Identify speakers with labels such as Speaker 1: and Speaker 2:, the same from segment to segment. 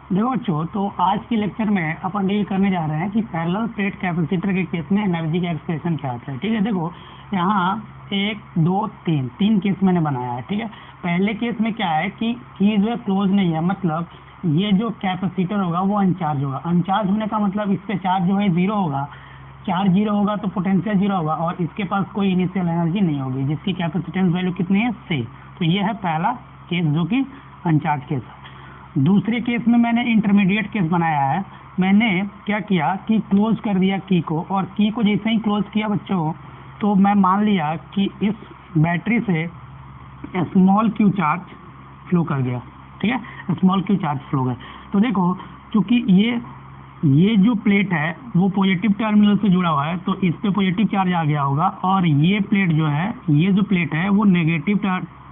Speaker 1: देखो बच्चों, तो आज के लेक्चर में अपन डील करने जा रहे हैं कि पैरेलल प्लेट कैपेसिटर के केस में एनर्जी का एक्सप्रेशन क्या होता है। ठीक है, देखो यहाँ एक दो तीन केस मैंने बनाया है। ठीक है, पहले केस में क्या है कि जो है क्लोज नहीं है, मतलब ये जो कैपेसिटर होगा वो अनचार्ज होगा। अनचार्ज होने का मतलब इस पे चार्ज जो है जीरो होगा। चार्ज जीरो होगा तो पोटेंशियल जीरो होगा और इसके पास कोई इनिशियल एनर्जी नहीं होगी, जिसकी कैपेसिटेंस वैल्यू कितनी है, सी। तो ये है पहला केस जो कि अनचार्ज केस है। दूसरे केस में मैंने इंटरमीडिएट केस बनाया है। मैंने क्या किया कि क्लोज कर दिया की को, और की को जैसे ही क्लोज किया बच्चों, तो मैं मान लिया कि इस बैटरी से स्मॉल क्यू चार्ज फ्लो कर गया। ठीक है, स्मॉल क्यू चार्ज फ्लो गया। तो देखो, चूंकि ये जो प्लेट है वो पॉजिटिव टर्मिनल से जुड़ा हुआ है, तो इस पे पॉजिटिव चार्ज आ गया होगा, और ये प्लेट जो है, ये जो प्लेट है वो negative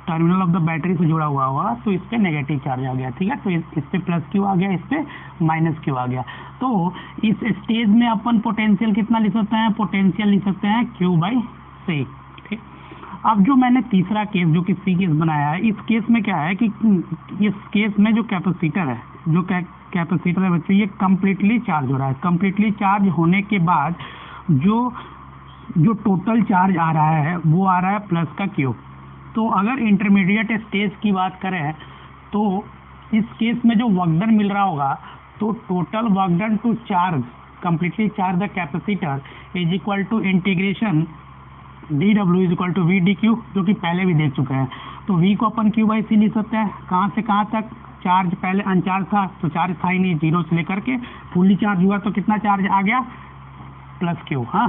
Speaker 1: terminal of the battery से जुड़ा हुआ होगा, तो इस पे नेगेटिव चार्ज आ गया। ठीक है, तो इस पे प्लस क्यू आ गया, इस पे माइनस क्यू आ गया। तो इस स्टेज में अपन पोटेंशियल कितना लिख सकते हैं, पोटेंशियल लिख सकते हैं क्यू बाई सी। ठीक, अब जो मैंने तीसरा केस जो कि सी केस बनाया है, इस केस में क्या है कि इस केस में जो कैपेसिटर है, जो कैपेसिटर है बच्चों, ये कम्प्लीटली चार्ज हो रहा है। कम्प्लीटली चार्ज होने के बाद जो टोटल चार्ज आ रहा है वो आ रहा है प्लस का क्यू। तो अगर इंटरमीडिएट स्टेज की बात करें तो इस केस में जो वर्क डन मिल रहा होगा, तो total work done to charge completely charge the capacitor is equal to integration D W is equal to V D Q, जो कि पहले भी देख चुके हैं। तो वी को अपन क्यू बाई सी लिख सकते हैं। कहाँ से कहाँ तक, चार्ज पहले अनचार्ज था तो चार्ज था ही नहीं, जीरो से लेकर के फुल्ली चार्ज हुआ तो कितना चार्ज आ गया, प्लस क्यू। हाँ,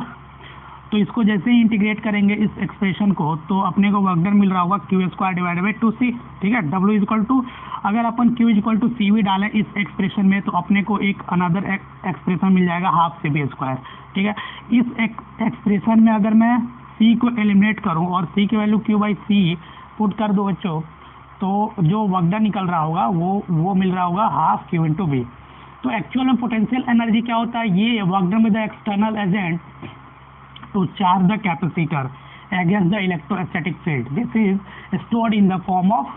Speaker 1: तो इसको जैसे ही इंटीग्रेट करेंगे इस एक्सप्रेशन को, तो अपने को वर्क डन मिल रहा होगा q square divided by two c. ठीक है, डब्ल्यू इज इक्वल टू, अगर अपन q is equal to c भी डालें इस एक्सप्रेशन में, तो अपने को एक अनदर एक्सप्रेशन मिल जाएगा हाफ सी बी स्क्वायर। ठीक है, इस एक्सप्रेशन में अगर मैं सी को एलिमिनेट करूं और सी की value Q by C put कर दो बच्चों, तो जो वर्क डन निकल रहा होगा वो मिल रहा होगा हाफ क्यू इंटू बी। तो एक्चुअल में पोटेंशियल एनर्जी क्या होता है, ये work done with the external agent to charge the capacitor against the electrostatic field. This is stored in the form of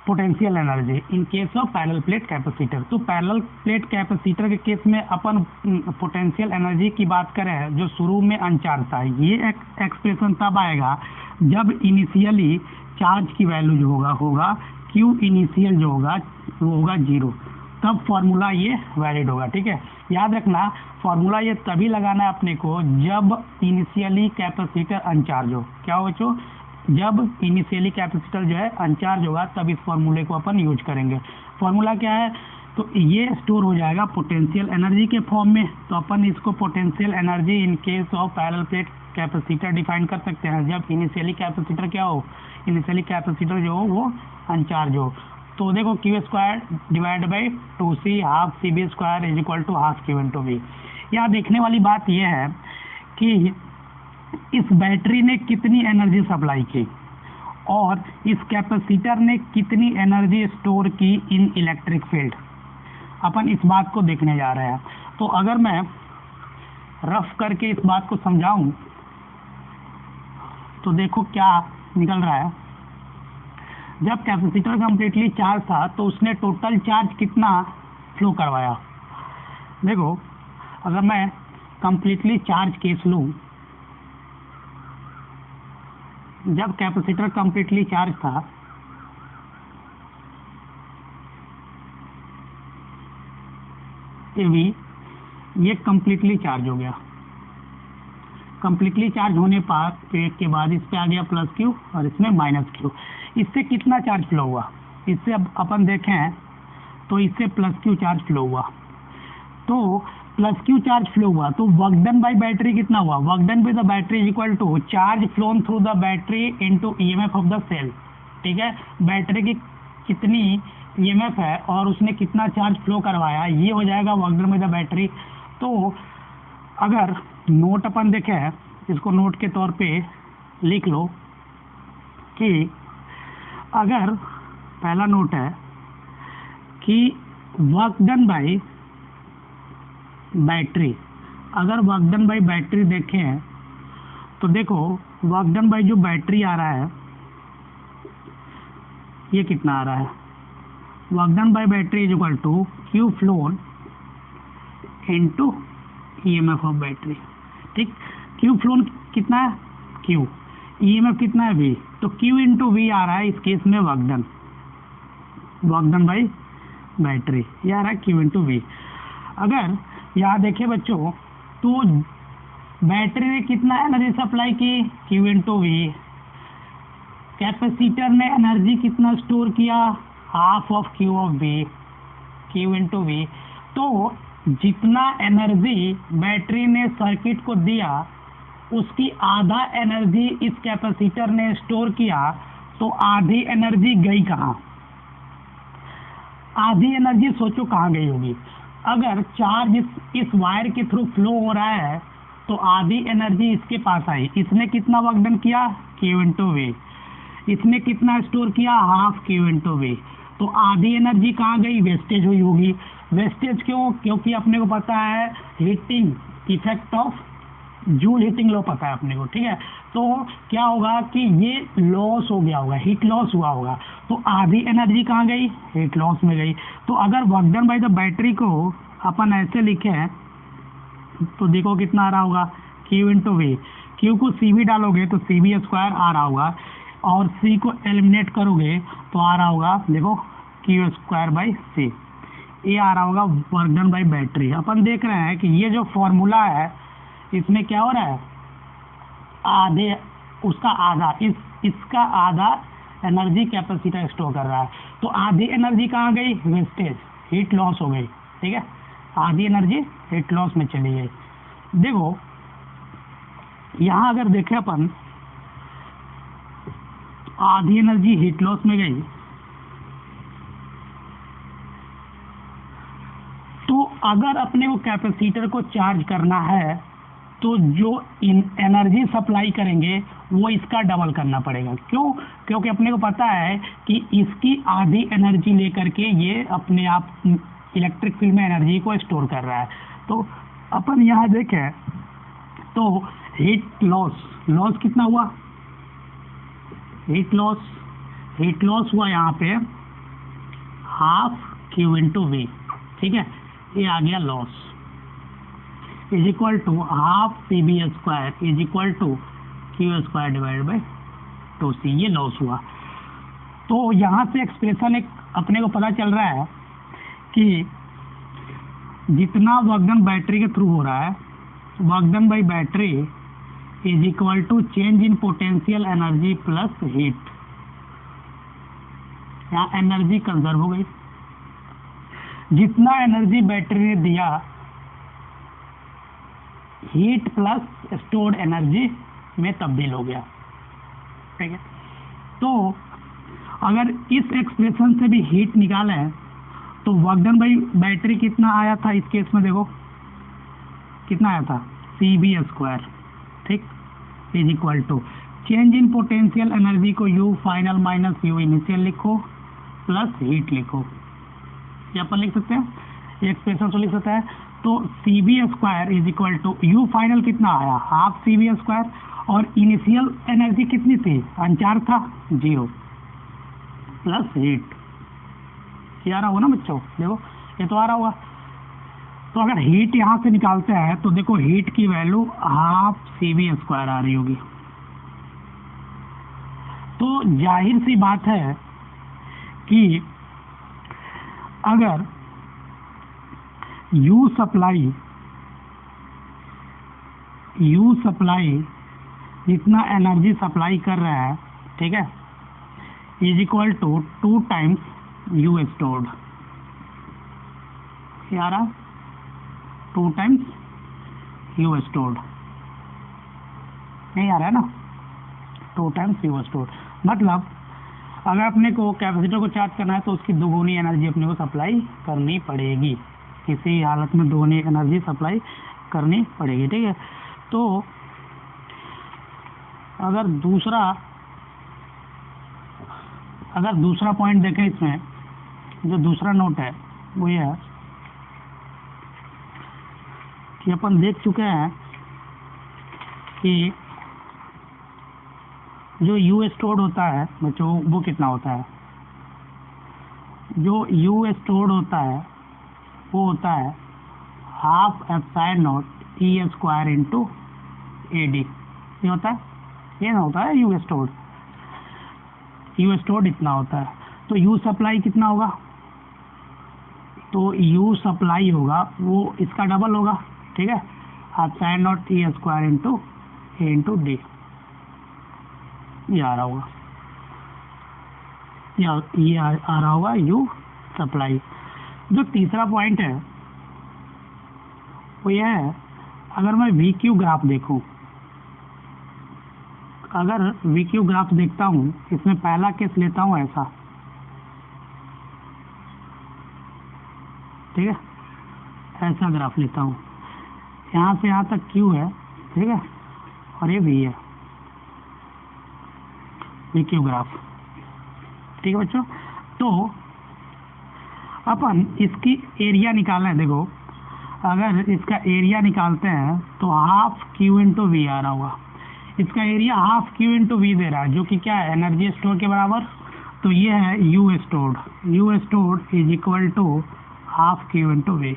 Speaker 1: potential energy in case of parallel plate capacitor. तो parallel plate capacitor के case में अपन potential energy की बात करें, जो शुरू में अनचार्ज था, ये एक्सप्रेशन तब आएगा जब इनिशियली चार्ज की वैल्यू जो होगा क्यू इनिशियल जो होगा वो होगा जीरो, तब फॉर्मूला ये वैलिड होगा। ठीक है, याद रखना फॉर्मूला ये तभी लगाना है अपने को जब इनिशियली कैपेसिटर अनचार्ज हो। क्या हो बच्चों, जब इनिशियली कैपेसिटर जो है अनचार्ज होगा तब इस फॉर्मूले को अपन यूज करेंगे। फॉर्मूला क्या है, तो ये स्टोर हो जाएगा पोटेंशियल एनर्जी के फॉर्म में, तो अपन इसको potential energy in case of parallel plate capacitor define कर सकते हैं जब इनिशियली कैपेसिटर क्या हो, इनिशियली कैपेसिटर जो हो वो अनचार्ज हो। तो देखो Q square divide by two C half C B square is equal to half Q into V. यहाँ देखने वाली बात यह है कि इस बैटरी ने कितनी एनर्जी सप्लाई की और इस कैपेसिटर ने कितनी एनर्जी स्टोर की इन इलेक्ट्रिक फील्ड, अपन इस बात को देखने जा रहे हैं। तो अगर मैं रफ करके इस बात को समझाऊं तो देखो क्या निकल रहा है। जब कैपेसिटर कंप्लीटली चार्ज था तो उसने टोटल चार्ज कितना फ्लो करवाया। देखो, अगर मैं कंप्लीटली चार्ज केस लूं, जब कैपेसिटर कंप्लीटली चार्ज था ये कंप्लीटली चार्ज हो गया। कंप्लीटली चार्ज होने के बाद इस पे आ गया प्लस क्यू और इसमें माइनस क्यू। इससे कितना चार्ज फ्लो हुआ, इससे अब अपन देखें तो इससे प्लस क्यू चार्ज फ्लो हुआ। तो प्लस क्यू चार्ज फ्लो हुआ तो वर्क डन बाई बैटरी कितना हुआ, work done by the battery is equal to charge flown through the battery into EMF of the cell. ठीक है, बैटरी की कितनी ईएमएफ है और उसने कितना चार्ज फ्लो करवाया, ये हो जाएगा work done by the battery. तो अगर नोट अपन देखें, इसको नोट के तौर पे लिख लो कि अगर पहला नोट है कि वर्क डन बाई बैटरी, अगर वर्क डन बाई बैटरी देखें तो देखो वर्क डन बाई जो बैटरी आ रहा है ये कितना आ रहा है, work done by battery is equal to Q flown into EMF of battery. ठीक, क्यू फ्लोन कितना है क्यू, ईएमएफ कितना है वी, तो क्यू इंटू वी आ रहा है इस केस में वर्क डन बाय बैटरी, ये आ रहा है क्यू इंटू वी। अगर यहाँ देखें बच्चों तो बैटरी ने कितना एनर्जी सप्लाई की, क्यू इंटू वी, कैपेसिटर ने एनर्जी कितना स्टोर किया, half of Q of V, Q into V. तो जितना एनर्जी बैटरी ने सर्किट को दिया उसकी आधा एनर्जी इस कैपेसिटर ने स्टोर किया, तो आधी एनर्जी गई कहाँ, आधी एनर्जी सोचो कहाँ गई होगी। अगर चार्ज इस वायर के थ्रू फ्लो हो रहा है तो आधी एनर्जी इसके पास आई, इसने कितना वर्क डन किया, क्यू इंटू वी, इसने कितना स्टोर किया, हाफ क्यू इंटू वी, तो आधी एनर्जी कहाँ गई, वेस्टेज हुई होगी। वेस्टेज क्यों, क्योंकि अपने को पता है heating effect of joule heating law पता है अपने को, ठीक है। तो क्या होगा कि ये लॉस हो गया होगा, हीट लॉस हुआ होगा, तो आधी एनर्जी कहाँ गई, हीट लॉस में गई। तो अगर work done by the battery को अपन ऐसे लिखे तो देखो कितना आ रहा होगा, क्यू इंटू वी, क्यू को सी वी डालोगे तो सी वी स्क्वायर आ रहा होगा, और सी को एलिमिनेट करोगे तो आ रहा होगा देखो क्यू स्क्वायर बाई सी, ये आ रहा होगा वर्क डन बाई बैटरी। अपन देख रहे हैं कि ये जो फॉर्मूला है इसमें क्या हो रहा है, आधे उसका आधा इसका आधा एनर्जी कैपेसिटर स्टोर कर रहा है, तो आधी एनर्जी कहाँ गई, वेस्टेज, हीट लॉस हो गई, ठीक है, आधी एनर्जी हीट लॉस में चली गई। देखो यहाँ अगर देखें अपन, आधी एनर्जी हीट लॉस में गई, तो अगर अपने को कैपेसिटर को चार्ज करना है तो जो एनर्जी सप्लाई करेंगे वो इसका डबल करना पड़ेगा। क्यों, क्योंकि अपने को पता है कि इसकी आधी एनर्जी लेकर के ये अपने आप इलेक्ट्रिक फील्ड में एनर्जी को स्टोर कर रहा है। तो अपन यहाँ देखें तो हीट लॉस कितना हुआ, हीट लॉस हुआ यहाँ पे हाफ क्यू इंटू वी, ठीक है, ये आ गया loss is equal to half C B square is equal to Q square divide by 2c, ये लॉस हुआ। तो यहाँ से एक्सप्रेशन एक अपने को पता चल रहा है कि जितना वर्क डन बैटरी के थ्रू हो रहा है, work done by battery is equal to change in potential energy plus heat, यहाँ एनर्जी कंजर्व हो गई, जितना एनर्जी बैटरी ने दिया हीट प्लस स्टोर्ड एनर्जी में तब्दील हो गया, ठीक है। तो अगर इस एक्सप्रेशन से भी हीट निकालें तो वर्क डन बाई बैटरी कितना आया था, इस केस में देखो कितना आया था, सी बी स्क्वायर, ठीक, is equal to change in potential energy को U final minus U initial लिखो प्लस हीट लिखो, ये अपन लिख सकते हैं, ये एक्सप्रेशन तो लिख सकते हैं। तो C B square is equal to U final कितना आया, हाफ सी बी स्क्वायर, और इनिशियल एनर्जी कितनी थी, अनचार्ज था 0 प्लस हीट, ये आ रहा होगा ना बच्चों, देखो ये तो आ रहा होगा। तो अगर हीट यहाँ से निकालते हैं तो देखो हीट की value half C B square आ रही होगी। तो जाहिर सी बात है कि अगर यू सप्लाई जितना एनर्जी सप्लाई कर रहा है, ठीक है, is equal to 2 times U stored, ये आ रहा 2 टाइम्स यू स्टोर्ड, नहीं आ रहा है ना, 2 टाइम्स यू स्टोर्ड, मतलब अगर अपने को कैपेसिटर को चार्ज करना है तो उसकी दोगुनी एनर्जी अपने को सप्लाई करनी पड़ेगी, किसी हालत में दोगुनी एनर्जी सप्लाई करनी पड़ेगी, ठीक है। तो अगर दूसरा पॉइंट देखें इसमें, जो दूसरा नोट है वो ये है कि अपन देख चुके हैं कि जो यू स्टोर्ड होता है बच्चों वो कितना होता है, जो यू स्टोर्ड होता है वो होता है half epsilon not E square into A D. ये होता है, ये ना होता है यू स्टोर्ड। यू स्टोर्ड इतना होता है, तो यू सप्लाई कितना होगा? तो यू सप्लाई होगा वो इसका डबल होगा, ठीक है, epsilon not E square into A into D. ये आ रहा होगा, ये आ रहा होगा यू सप्लाई। जो तीसरा पॉइंट है वो यह है, अगर मैं वी क्यू ग्राफ देखूं, अगर वी क्यू ग्राफ देखता हूं, इसमें पहला केस लेता हूं ऐसा, ठीक है, ऐसा ग्राफ लेता हूं, यहाँ से यहाँ तक क्यू है, ठीक है, और ये वी है, वी क्यू ग्राफ, ठीक है बच्चों। तो अपन इसकी एरिया निकालना है। देखो अगर इसका एरिया निकालते हैं तो हाफ क्यू इंटू वी आ रहा होगा। इसका area half Q into v दे रहा है, जो कि क्या है, एनर्जी स्टोर के बराबर। तो ये है U stored. U stored is equal to half Q into V.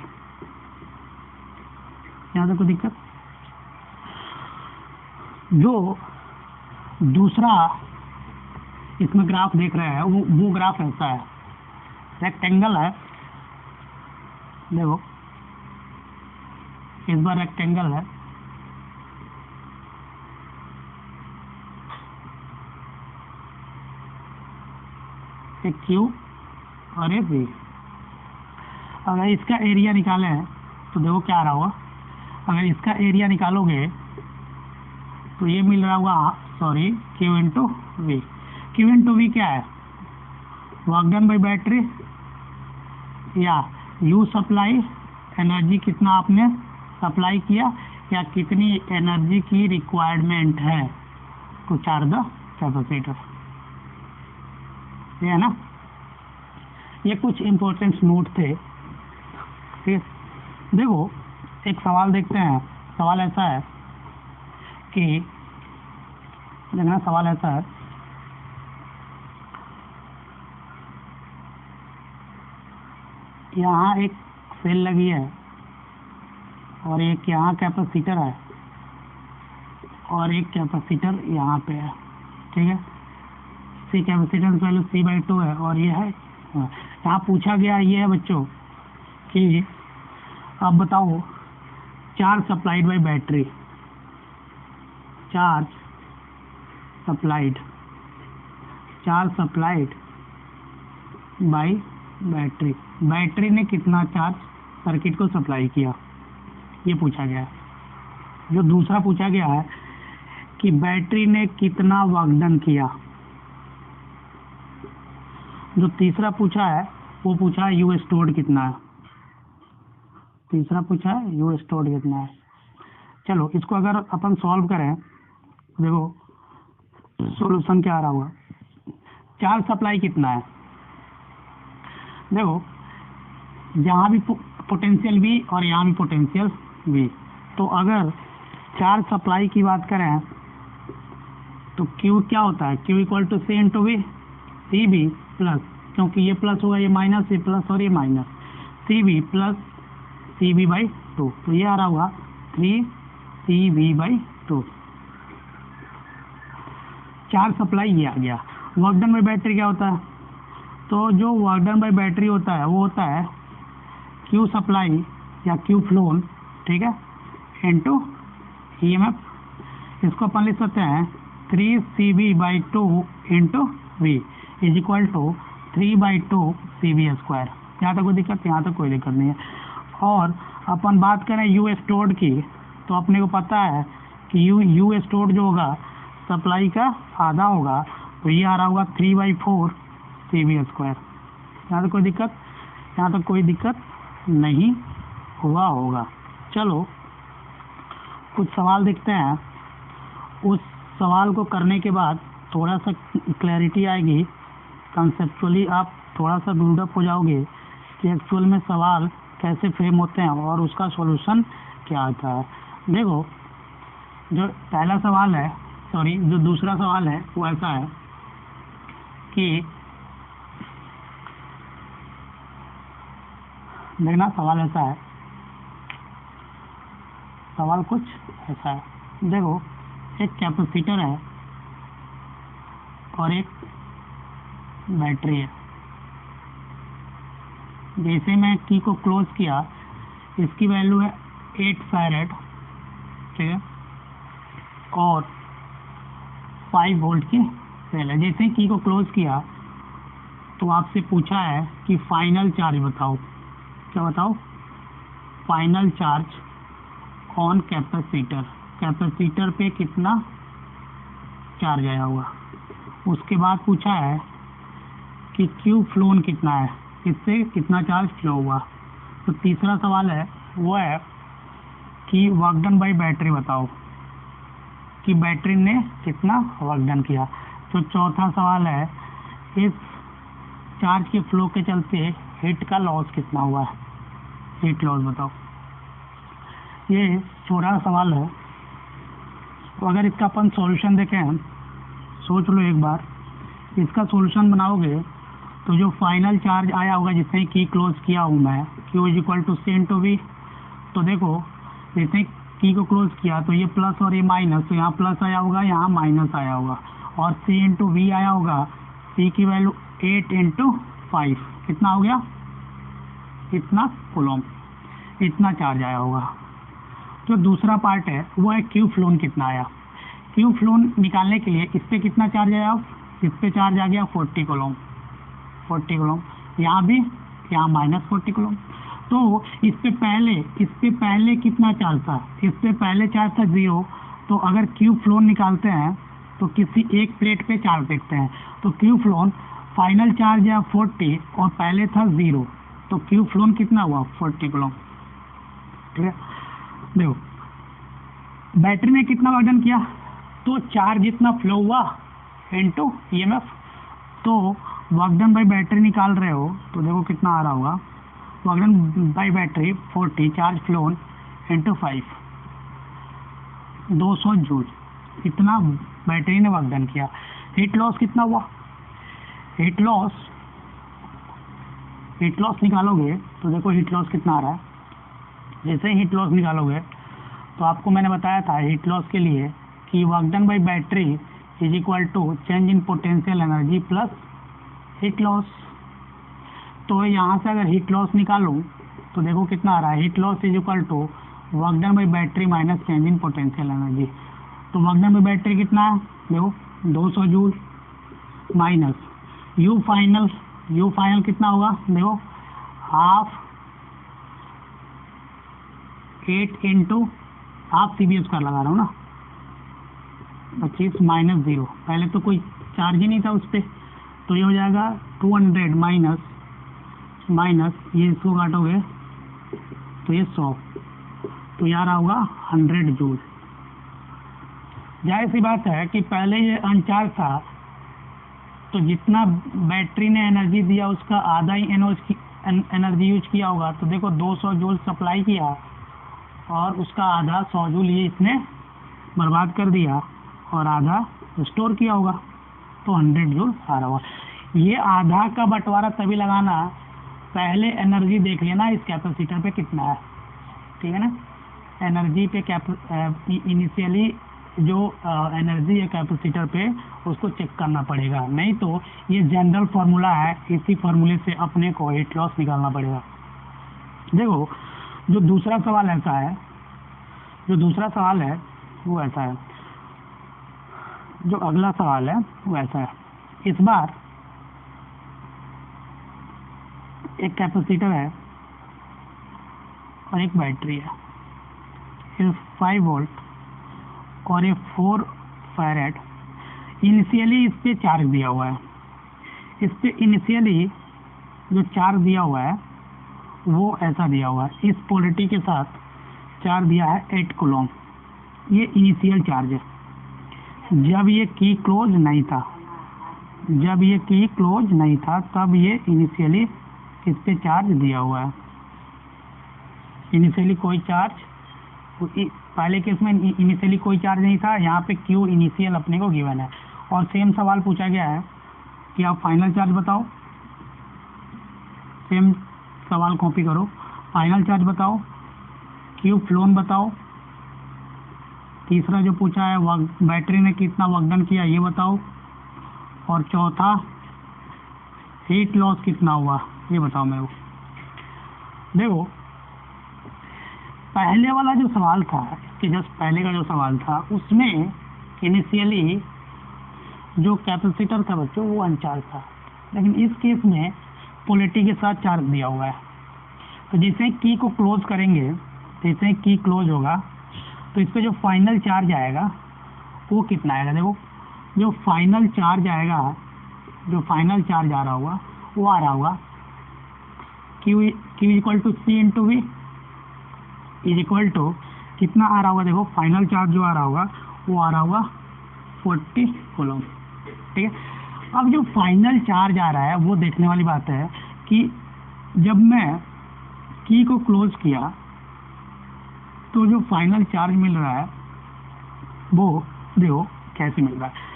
Speaker 1: यहाँ तक कोई दिक्कत? जो दूसरा इसमें ग्राफ देख रहे हैं वो ग्राफ ऐसा है, रेक्टेंगल है। देखो इस बार रेक्टेंगल है, एक क्यू और एक वी। अगर इसका एरिया निकाले तो देखो क्या आ रहा होगा। अगर इसका एरिया निकालोगे तो ये मिल रहा होगा, sorry, Q into V. Q into V क्या है, वर्क डन बाई बैटरी, या यू सप्लाई, एनर्जी कितना आपने सप्लाई किया, या कितनी एनर्जी की रिक्वायरमेंट है टू चार्ज द कैपेसिटर। ये है ना, ये कुछ इम्पोर्टेंट नोट थे। ठीक, देखो एक सवाल देखते हैं। सवाल ऐसा है कि देखना, सवाल ऐसा है, यहाँ एक सेल लगी है और एक यहाँ कैपेसिटर है और एक कैपेसिटर यहाँ पे है, ठीक है। सी कैपेसिटर की वैल्यू C/2 है और ये है, यहाँ पूछा गया ये है बच्चों कि अब बताओ charge supplied by battery, charge supplied by battery, battery ने कितना चार्ज सर्किट को सप्लाई किया, ये पूछा गया है। जो दूसरा पूछा गया है कि बैटरी ने कितना वर्क डन किया। जो तीसरा पूछा है वो पूछा है यू स्टोर्ड कितना है। तीसरा पूछा है यू स्टोर्ड कितना है। चलो इसको अगर अपन सॉल्व करें, देखो सॉल्यूशन क्या आ रहा होगा। चार्ज सप्लाई कितना है, देखो यहाँ भी पोटेंशियल V और यहाँ भी पोटेंशियल V। तो अगर चार्ज सप्लाई की बात करें तो Q क्या होता है, Q equal to C into V, C V plus, क्योंकि ये प्लस होगा, ये माइनस, ये प्लस और ये minus, C V plus C V by 2। तो ये आ रहा होगा 3CV/2। चार्ज सप्लाई ये आ गया। वर्क डन बाई बैटरी क्या होता है, तो जो वर्क डन बाई बैटरी होता है वो होता है Q सप्लाई या Q फ्लोन, ठीक है, इनटू EMF। इसको अपन लिख सकते हैं 3CV/2 into V is equal to 3/2 CV²। यहाँ तक कोई दिक्कत, यहाँ तक कोई दिक्कत नहीं है। और अपन बात करें यू स्टोर्ड की, तो अपने को पता है कि यू स्टोर्ड जो होगा सप्लाई का आधा होगा, तो ये आ रहा होगा 3/4 CV²। यहाँ तक कोई दिक्कत, यहाँ तक कोई दिक्कत नहीं हुआ होगा। चलो कुछ सवाल देखते हैं। उस सवाल को करने के बाद थोड़ा सा क्लैरिटी आएगी, कंसेप्चुअली आप थोड़ा सा बिल्डअप हो जाओगे कि एक्चुअल में सवाल कैसे फ्रेम होते हैं और उसका सॉल्यूशन क्या आता है। देखो जो पहला सवाल है, सॉरी जो दूसरा सवाल है वो ऐसा है कि देखना सवाल ऐसा है, सवाल कुछ ऐसा है, देखो एक कैपेसिटर है और एक बैटरी है। जैसे मैं की को क्लोज किया, इसकी वैल्यू है 8 फैरेड, ठीक है, और 5 वोल्ट की सेल है। जैसे ही की को क्लोज किया तो आपसे पूछा है कि फाइनल चार्ज बताओ। क्या बताओ? Final charge on capacitor, capacitor पे कितना चार्ज आया होगा। उसके बाद पूछा है कि क्यू फ्लोन कितना है, इससे कितना चार्ज फ्लो हुआ। तो तीसरा सवाल है वो है कि वर्क डन बाई बैटरी बताओ, कि बैटरी ने कितना वर्क डन किया। तो चौथा सवाल है इस चार्ज के फ्लो के चलते हीट का लॉस कितना हुआ है, हीट लॉस बताओ। ये 14 सवाल है। तो अगर इसका अपन सॉल्यूशन देखें, सोच लो एक बार, इसका सॉल्यूशन बनाओगे तो जो फाइनल चार्ज आया होगा जिसने की क्लोज किया हूँ मैं, Q is equal to C into V. तो देखो जिसने की को क्लोज किया तो ये प्लस और ये माइनस, तो यहाँ प्लस आया होगा, यहाँ माइनस आया होगा, और C इंटू वी आया होगा। C की वैल्यू 8 इंटू 5 कितना हो गया, इतना कूलम, इतना चार्ज आया होगा। जो दूसरा पार्ट है वो है क्यू फ्लोन कितना आया। क्यू फ्लोन निकालने के लिए इस पर कितना चार्ज आया, इस पे चार्ज आ गया 40 कूलम, 40 कूलम, यहाँ भी, यहाँ -40 कूलम। तो इस पे पहले कितना चार्ज था, इस पे पहले चार्ज था 0। तो अगर क्यू फ्लोन निकालते हैं तो किसी एक प्लेट पे चार्ज देखते हैं। तो क्यू फ्लोन फाइनल चार्ज है 40 और पहले था 0, तो क्यू फ्लोन कितना हुआ 40 कूलम, ठीक है। देखो बैटरी ने कितना वर्क डन किया, तो चार्ज जितना फ्लो हुआ इनटू ईएमएफ। तो वर्क डन बाई बैटरी निकाल रहे हो तो देखो कितना आ रहा होगा, work done by battery 40 charge phloem into 5, 200 joule, इतना बैटरी ने वर्क डन किया। हीट लॉस कितना हुआ, हीट लॉस निकालोगे तो देखो हीट लॉस कितना आ रहा है। जैसे ही हीट लॉस निकालोगे तो आपको मैंने बताया था हीट लॉस के लिए कि work done by battery is equal to change in potential energy plus heat loss. तो यहाँ से अगर हीट लॉस निकालूं तो देखो कितना आ रहा है, heat loss is equal to work done by battery minus change in potential energy. तो वर्क डन बाई बैटरी कितना है, देखो 200 जूल माइनस यू फाइनल कितना होगा, देखो हाफ 8 इंटू हाफ CBS का लगा रहा हूँ ना, 25 माइनस 0, पहले तो कोई चार्ज ही नहीं था उस पर, तो ये हो जाएगा 200 माइनस ये इसको काटोगे तो ये 100, तो यार होगा 100 जूल। जाहिर सी बात है कि पहले ये अनचार्ज था तो जितना बैटरी ने एनर्जी दिया उसका आधा ही एनर्जी यूज किया होगा। तो देखो 200 जूल सप्लाई किया और उसका आधा 100 जूल ये इसने बर्बाद कर दिया और आधा स्टोर किया होगा, तो 100 जूल आ रहा होगा। ये आधा का बंटवारा तभी लगाना, पहले एनर्जी देख लेना इस कैपेसिटर पे कितना है, ठीक है ना। एनर्जी पे इनिशियली जो एनर्जी है कैपेसिटर पे उसको चेक करना पड़ेगा, नहीं तो ये जनरल फार्मूला है, इसी फार्मूले से अपने को हीट लॉस निकालना पड़ेगा। देखो जो दूसरा सवाल है वो ऐसा है, जो अगला सवाल है वो ऐसा है। इस बार एक कैपेसिटर है और एक बैटरी है, ये 5 वोल्ट और ये 4 फैरेड। इनिशियली इस पे चार्ज दिया हुआ है, इस पे इनिशियली जो चार्ज दिया हुआ है वो ऐसा दिया हुआ है, इस पोलरिटी के साथ चार्ज दिया है 8 कूलम, ये इनिशियल चार्ज है। जब ये की क्लोज नहीं था तब ये इनिशियली इस पे चार्ज दिया हुआ है, इनिशियली कोई चार्ज, पहले केस में इनिशियली कोई चार्ज नहीं था, यहाँ पे क्यू इनिशियल अपने को गिवन है। और सेम सवाल पूछा गया है कि आप फाइनल चार्ज बताओ, सेम सवाल कॉपी करो। फाइनल चार्ज बताओ, क्यू फ्लोन बताओ, तीसरा जो पूछा है बैटरी ने कितना वर्क डन किया ये बताओ, और चौथा हीट लॉस कितना हुआ ये बताओ मेरे को। देखो पहले वाला जो सवाल था, इसके जस्ट पहले का जो सवाल था, उसमें इनिशियली जो कैपेसिटर था बच्चों वो अनचार्ज था, लेकिन इस केस में पोलैरिटी के साथ चार्ज दिया हुआ है। तो जैसे की को क्लोज करेंगे, जैसे की क्लोज होगा तो इस पे जो फाइनल चार्ज आएगा वो कितना आएगा। देखो जो फाइनल चार्ज आएगा, जो फाइनल चार्ज आ रहा होगा वो आ रहा होगा Q equal to C into V is equal to कितना आ रहा होगा। देखो फाइनल चार्ज जो आ रहा होगा वो आ रहा होगा 40 कूलम, ठीक है। अब जो फाइनल चार्ज आ रहा है वो देखने वाली बात है कि जब मैं की को क्लोज किया तो जो फाइनल चार्ज मिल रहा है वो देखो कैसे मिल रहा है।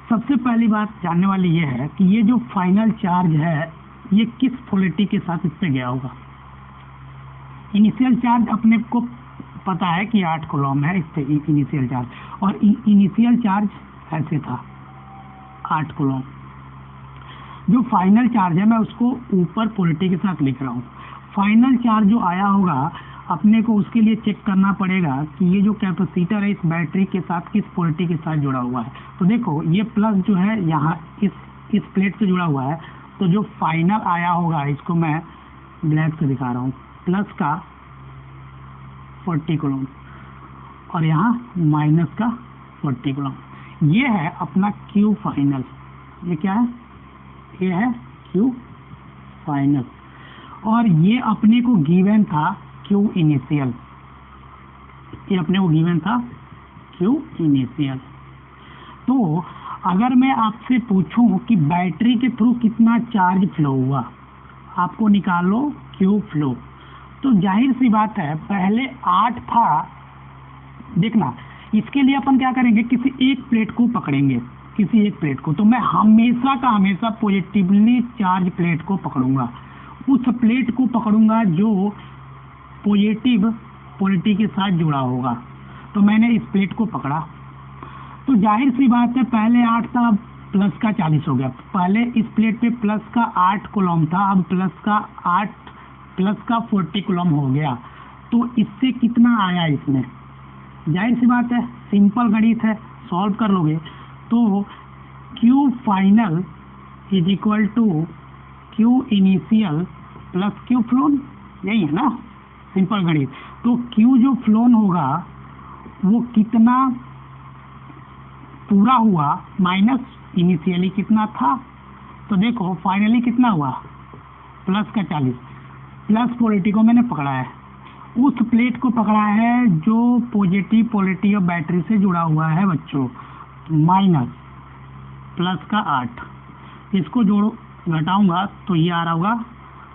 Speaker 1: सबसे पहली बात जानने वाली ये है कि ये जो फाइनल चार्ज है ये किस पोलैरिटी के साथ इस पे गया होगा। इनिशियल चार्ज अपने को पता है कि 8 कूलम है इस पे इनिशियल चार्ज, और इनिशियल चार्ज ऐसे था 8 कूलम। जो फाइनल चार्ज है मैं उसको ऊपर पोलैरिटी के साथ लिख रहा हूँ। फाइनल चार्ज जो आया होगा अपने को उसके लिए चेक करना पड़ेगा कि ये जो कैपेसिटर है इस बैटरी के साथ किस पोलैरिटी के साथ जुड़ा हुआ है। तो देखो ये प्लस जो है यहाँ इस प्लेट से जुड़ा हुआ है, तो जो फाइनल आया होगा इसको मैं ब्लैक से दिखा रहा हूँ, प्लस का 40 कूलम और यहाँ माइनस का 40 कूलम। ये है अपना क्यू फाइनल। ये क्या है? ये है क्यू फाइनल, और ये अपने को गिवन था क्यू इनिशियल। ये अपने को गिवन था क्यू इनिशियल। तो अगर मैं आपसे पूछूं कि बैटरी के थ्रू कितना चार्ज फ्लो हुआ, आपको निकालो क्यू फ्लो, तो जाहिर सी बात है पहले 8 था। देखना इसके लिए अपन क्या करेंगे, किसी एक प्लेट को पकड़ेंगे, किसी एक प्लेट को। तो मैं हमेशा का हमेशा पॉजिटिवली चार्ज प्लेट को पकड़ूंगा, उस प्लेट को पकड़ूंगा जो पॉजिटिव पोलैरिटी के साथ जुड़ा होगा। तो मैंने इस प्लेट को पकड़ा, तो जाहिर सी बात है पहले 8 था, अब प्लस का 40 हो गया। पहले इस प्लेट पे प्लस का 8 कूलम था, अब प्लस का 40 कूलम हो गया। तो इससे कितना आया इसमें, जाहिर सी बात है सिंपल गणित है, सॉल्व कर लोगे। तो Q final is equal to Q initial plus Q flown, यही है ना सिंपल गणित। तो क्यू जो फ्लोन होगा वो कितना पूरा हुआ माइनस इनिशियली कितना था। तो देखो फाइनली कितना हुआ प्लस का 40, प्लस पोलैरिटी को मैंने पकड़ा है, उस प्लेट को पकड़ा है जो पॉजिटिव पोलैरिटी ऑफ बैटरी से जुड़ा हुआ है बच्चों, माइनस प्लस का 8, इसको जोड़ो घटाऊंगा तो ये आ रहा होगा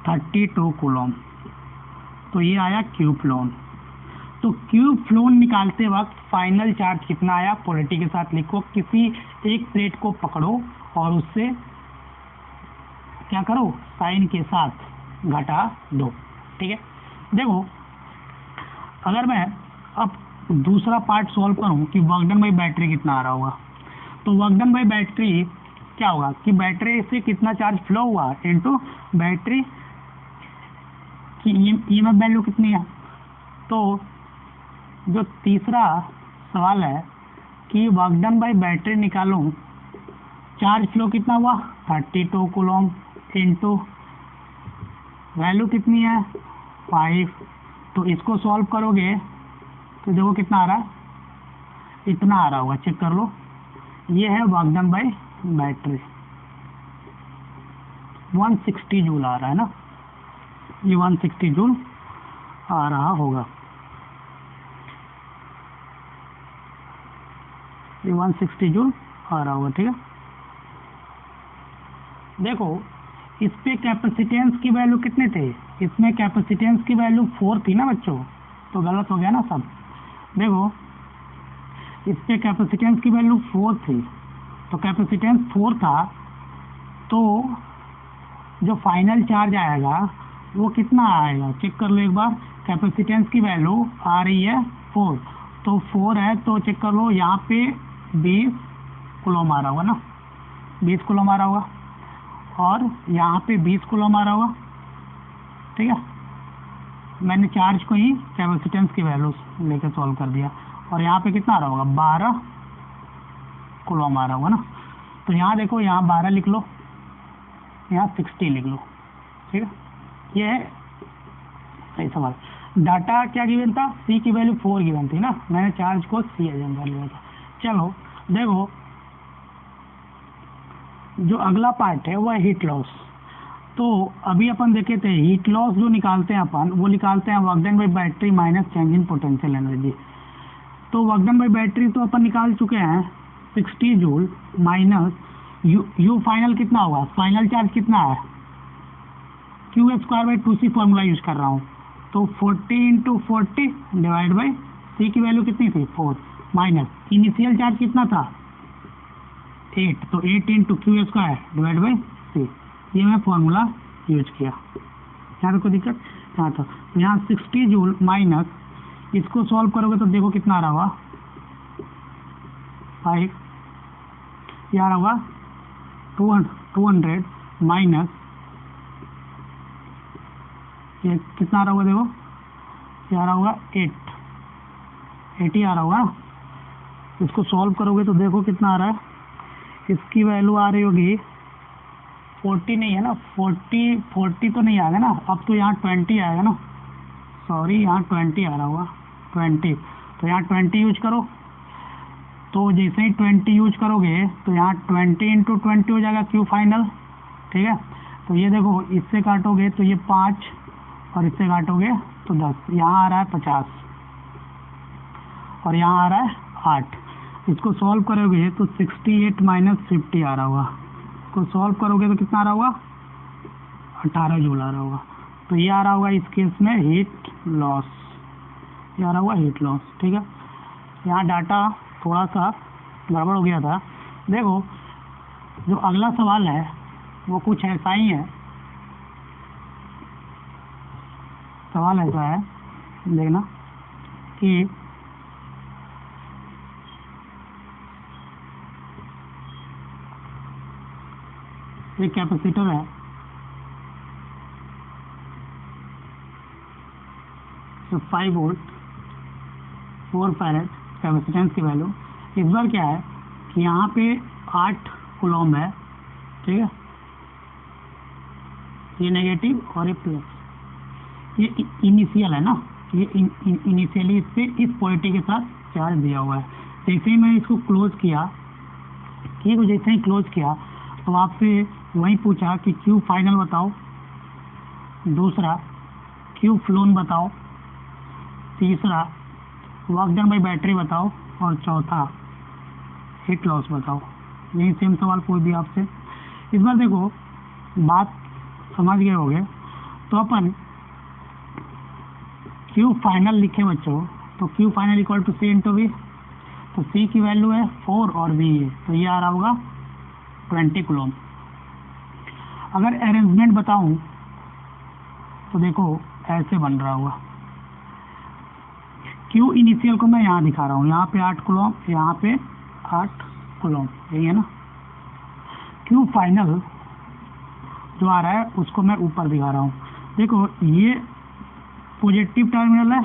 Speaker 1: 32 कूलम। तो ये आया क्यू फ्लोन। तो क्यू फ्लोन निकालते वक्त फाइनल चार्ज कितना आया पोलैरिटी के साथ लिखो, किसी एक प्लेट को पकड़ो और उससे क्या करो साइन के साथ घटा दो, ठीक है। देखो अगर मैं अब दूसरा पार्ट सॉल्व करूं कि वर्क डन बाई बैटरी कितना आ रहा होगा, तो वर्क डन बाई बैटरी क्या होगा कि बैटरी से कितना चार्ज फ्लो हुआ इनटू बैटरी की ईएमएफ वैल्यू कितनी है। तो जो तीसरा सवाल है कि वर्क डन बाई बैटरी निकालूं, चार्ज फ्लो कितना हुआ 32 कूलम इनटू वैल्यू कितनी है 5। तो इसको सॉल्व करोगे तो देखो कितना आ रहा है, इतना आ रहा होगा, चेक कर लो। ये है work done by battery 160 joule आ रहा है ना, ये 160 जूल आ रहा होगा, ये 160 जूल आ रहा होगा, ठीक है। देखो इस पे कैपेसिटेंस की वैल्यू कितने थे, इसमें कैपेसिटेंस की वैल्यू 4 थी ना बच्चों, तो गलत हो गया ना सब। देखो इस पे कैपेसिटेंस की वैल्यू 4 थी, तो कैपेसिटेंस 4 था, तो जो फाइनल चार्ज आएगा वो कितना आएगा चेक कर लो एक बार। कैपेसिटेंस की वैल्यू आ रही है 4, तो 4 है तो चेक कर लो यहाँ पे 20 कूलम आ रहा होगा ना, 20 कूलम आ रहा होगा, और यहाँ पे 20 कूलम आ रहा होगा। ठीक है, मैंने चार्ज को ही कैपेसिटेंस की वैल्यू लेकर सॉल्व कर दिया, और यहाँ पे कितना आ रहा होगा 12 कूलम आ रहा होगा ना। तो यहाँ देखो, यहाँ 12 लिख लो, यहाँ 60 लिख लो। ठीक है, ये है सही सवाल। डाटा क्या गिवन था, सी की वैल्यू 4 गिवन थी ना, मैंने चार्ज को सी एजम कर लिया था। चलो देखो, जो अगला पार्ट है वो है हीट लॉस। तो अभी अपन देखे थे हीट लॉस जो निकालते हैं अपन, वो निकालते हैं work done by battery minus change in potential energy. तो वर्क डन बाय बैटरी तो अपन निकाल चुके हैं 60 जूल माइनस यू फाइनल कितना होगा, फाइनल चार्ज कितना है, Q square by 2c formula use कर रहा हूँ। तो 40 इंटू 40 डिवाइड बाई सी की वैल्यू कितनी थी 4, माइनस इनिशियल चार्ज कितना था 8, तो 8 into Q square divide by C, ये मैं फॉर्मूला यूज किया। यहाँ तो कोई दिक्कत यहाँ था। तो यहाँ 60 जूल माइनस, इसको सॉल्व करोगे तो देखो कितना आ रहा होगा 5, ये आ रहा होगा 200 माइनस, ये कितना आ रहा होगा देखो, ये आ रहा होगा 80 आ रहा होगा। इसको सॉल्व करोगे तो देखो कितना आ रहा है, इसकी वैल्यू आ रही होगी 40 नहीं है ना, 40 तो नहीं आएगा ना, अब तो यहाँ 20 आएगा ना, सॉरी यहाँ 20 आ रहा होगा 20, तो यहाँ 20 यूज करो। तो जैसे ही 20 यूज करोगे तो यहाँ 20 इंटू 20 हो जाएगा क्यू फाइनल। ठीक है, तो ये देखो इससे काटोगे तो ये 5 और इससे काटोगे तो 10, यहाँ आ रहा है 50 और यहाँ आ रहा है 8। इसको सॉल्व करोगे तो 68 माइनस 50 आ रहा होगा, इसको सॉल्व करोगे तो कितना आ रहा होगा 18 जूल आ रहा होगा। तो ये आ रहा होगा इस केस में हीट लॉस, ये आ रहा होगा हीट लॉस। ठीक है, यहाँ डाटा थोड़ा सा गड़बड़ हो गया था। देखो जो अगला सवाल है वो कुछ ऐसा ही है, सवाल ऐसा है देखना कि एक कैपेसिटर है, तो 5 वोल्ट 4 फैरेड कैपेसिटेंस की वैल्यू। इस बार क्या है कि यहाँ पे 8 कूलम है। ठीक है, ये नेगेटिव और ये प्लस, ये इनिशियल है ना, ये इनिशियली इस पे इस पॉजिटिव के साथ चार्ज दिया हुआ है। जैसे ही मैं इसको क्लोज किया, ठीक है, जैसे ही क्लोज किया तो आपसे वही पूछा कि क्यू फाइनल बताओ, दूसरा क्यू फ्लोन बताओ, तीसरा वर्क डन बाय बैटरी बताओ, और चौथा हीट लॉस बताओ। यही सेम सवाल पूछ दिया आपसे। इस बार देखो बात समझ गए होंगे, तो अपन क्यू फाइनल लिखे बच्चों, तो Q final equal to C into V. तो सी की वैल्यू है 4 और वी है, तो ये आ रहा होगा 20 कूलम। अगर अरेंजमेंट बताऊं तो देखो ऐसे बन रहा होगा, क्यू इनिशियल को मैं यहाँ दिखा रहा हूँ, यहाँ पे 8 कूलम, यहाँ पे 8 कूलम, यही है ना। क्यू फाइनल जो आ रहा है उसको मैं ऊपर दिखा रहा हूँ। देखो ये पॉजिटिव टर्मिनल है,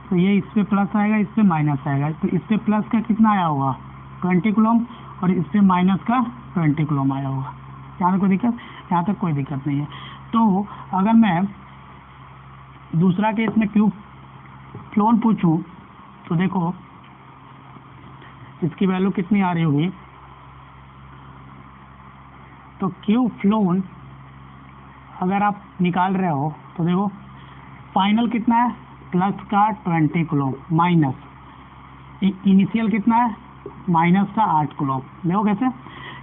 Speaker 1: तो ये इस पे प्लस आएगा, इस पे माइनस आएगा। तो इस पे प्लस का कितना आया होगा 20 कूलम, और इस पे माइनस का 20 कूलम आया होगा। यहाँ तक कोई दिक्कत, यहाँ तक कोई दिक्कत नहीं है। तो अगर मैं दूसरा केस में क्यू फ्लोन पूछूं तो देखो इसकी वैल्यू कितनी आ रही होगी, तो क्यू फ्लोन अगर आप निकाल रहे हो तो देखो फाइनल कितना है प्लस का 20 कूलम माइनस इनिशियल कितना है माइनस का 8 कूलम। देखो कैसे,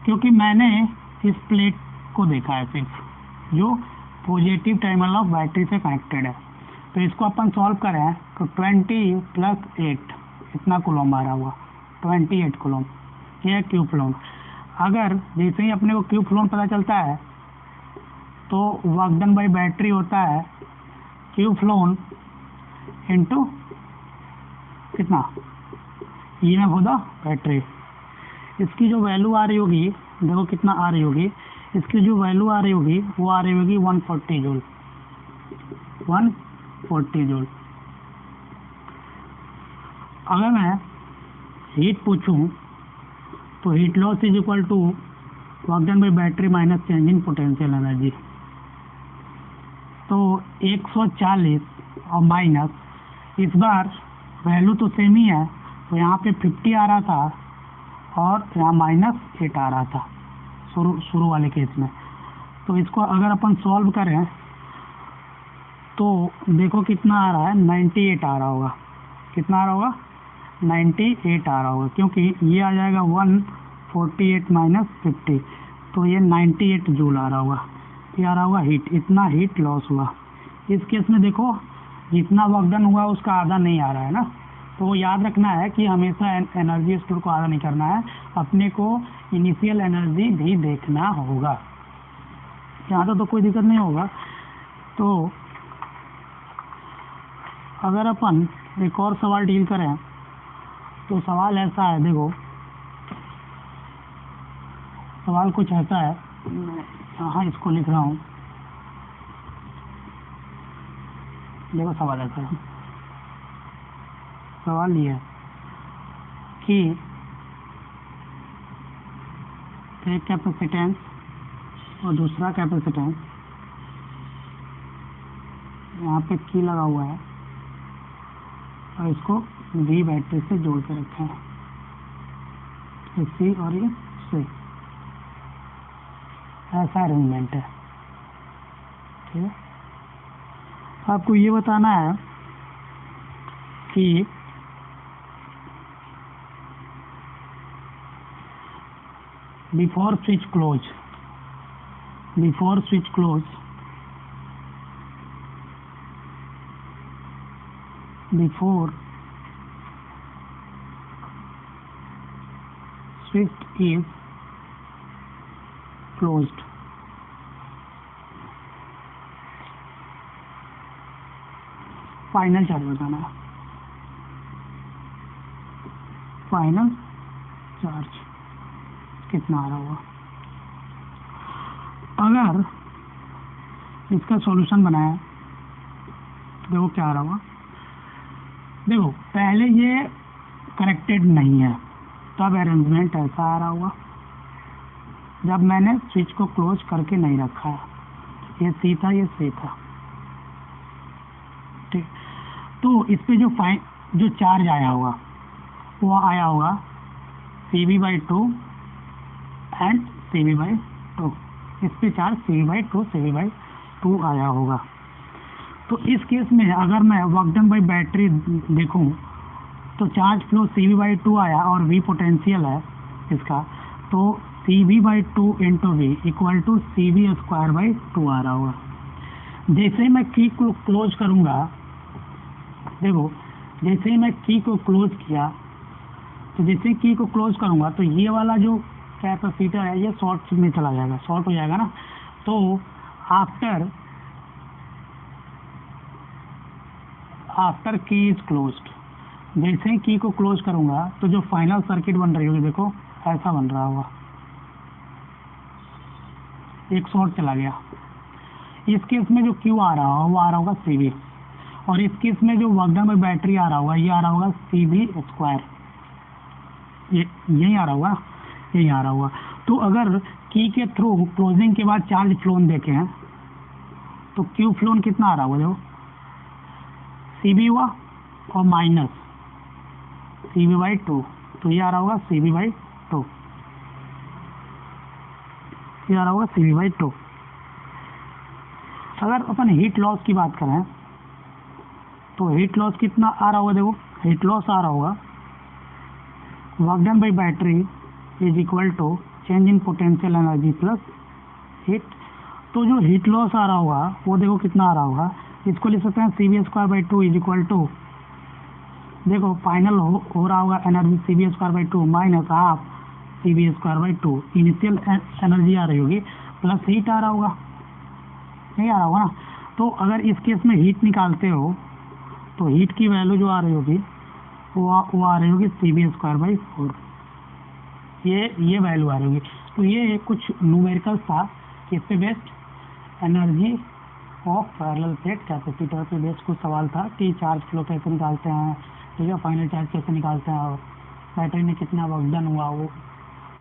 Speaker 1: क्योंकि मैंने इस प्लेट को देखा है सिर्फ जो पॉजिटिव टर्मिनल ऑफ बैटरी से कनेक्टेड है। तो इसको अपन सॉल्व करें तो 20 प्लस 8 इतना कूलम आ रहा हुआ 28 कूलम, ये है क्यू फ्लोन। अगर जैसे ही अपने को क्यू फ्लोन पता चलता है तो वर्क डन बाई बैटरी होता है क्यू फ्लोन इनटू कितना ईएमएफ ऑफ द बैटरी। इसकी जो वैल्यू आ रही होगी, देखो कितना आ रही होगी, इसकी जो वैल्यू आ रही होगी वो आ रही होगी 140 जूल, 140 जूल। अगर मैं हीट पूछूं तो heat loss is equal to work done by battery minus change in potential energy. तो 140 और माइनस, इस बार वैल्यू तो सेम ही है, तो यहाँ पे 50 आ रहा था और यहाँ -8 आ रहा था शुरू वाले केस में। तो इसको अगर अपन सॉल्व करें तो देखो कितना आ रहा है, 98 आ रहा होगा। कितना आ रहा होगा? 98 आ रहा होगा, क्योंकि ये आ जाएगा 148 माइनस 50, तो ये 98 जूल आ रहा होगा। ये आ रहा होगा हीट, इतना हीट लॉस हुआ। इस केस में देखो जितना वर्क डन हुआ उसका आधा नहीं आ रहा है ना, तो याद रखना है कि हमेशा एनर्जी स्टोर को आधा नहीं करना है, अपने को इनिशियल एनर्जी भी देखना होगा। यहाँ तो कोई दिक्कत नहीं होगा। तो अगर अपन एक और सवाल डील करें तो सवाल ऐसा है, देखो सवाल कुछ ऐसा है, हाँ इसको लिख रहा हूँ। देखो सवाल ऐसा है, सवाल ये है कि एक कैपेसिटेंस और दूसरा कैपेसिटेंस, यहाँ पे की लगा हुआ है और इसको वी बैटरी से जोड़ के रखे हैं, सी और ये सी, ऐसा अरेंजमेंट है। ठीक है, आपको ये बताना है कि before switch close before switch is closed, final charge बताना है, फाइनल चार्ज कितना आ रहा होगा। अगर इसका सॉल्यूशन बनाया देखो क्या आ रहा होगा। देखो पहले ये करेक्टेड नहीं है, तब अरेंजमेंट ऐसा आ रहा होगा जब मैंने स्विच को क्लोज करके नहीं रखा है। ये सी था, ये सी था। ठीक, तो इस पे जो चार्ज आया होगा वो आया होगा CV/2 एंड CV/2। इस पे चार्ज CV/2 आया होगा। तो इस केस में अगर मैं वर्क डन बाई बैटरी देखूं तो चार्ज फ्लो CV/2 आया और V पोटेंशियल है इसका, तो CV/2 into V equal to CV²/2 आ रहा होगा। जैसे ही मैं की को क्लोज करूंगा, देखो जैसे ही मैं की को क्लोज किया, तो जैसे की को क्लोज करूंगा तो ये वाला जो कैपेसिटर है ये शॉर्ट में चला जाएगा, शॉर्ट हो जाएगा ना। तो आफ्टर की इज क्लोज्ड, जैसे ही की को क्लोज करूंगा तो जो फाइनल सर्किट बन रही होगी देखो ऐसा बन रहा होगा, एक शॉर्ट चला गया। इस केस में जो क्यू आ रहा होगा वो आ रहा होगा CV, और इस केस में जो वर्क डन बाई बैटरी आ रहा होगा ये आ रहा होगा CV²। यही आ रहा होगा, यही आ रहा होगा। तो अगर की के थ्रू क्लोजिंग के बाद चार्ज फ्लोन देखे हैं तो क्यू फ्लोन कितना आ रहा होगा, देखो CV हुआ और माइनस CV/2, तो ये आ रहा होगा CV/2, ये आ रहा होगा CV/2। अगर अपन हीट लॉस की बात करें तो हीट लॉस कितना आ रहा होगा, देखो हीट लॉस आ रहा होगा work done by battery is equal to change in potential energy plus heat. तो जो हीट लॉस आ रहा होगा वो देखो कितना आ रहा होगा, इसको लिख सकते हैं CV²/2 इज इक्वल टू, देखो फाइनल हो रहा होगा energy CV²/2 minus half CV²/2, initial energy आ रही होगी प्लस हीट आ रहा होगा। नहीं आ रहा होगा ना। तो अगर इस केस में हीट निकालते हो तो हीट की वैल्यू जो आ रही होगी वो आ रही होगी CB²/4, ये वैल्यू आ रही होगी। तो ये कुछ न्यूमेरिकल था किस पे based, energy of parallel plate capacitor पे बेस्ड कुछ सवाल था कि चार्ज फ्लो कैसे निकालते हैं, ठीक है, फाइनल चार्ज कैसे निकालते हैं और बैटरी में कितना वर्क डन हुआ वो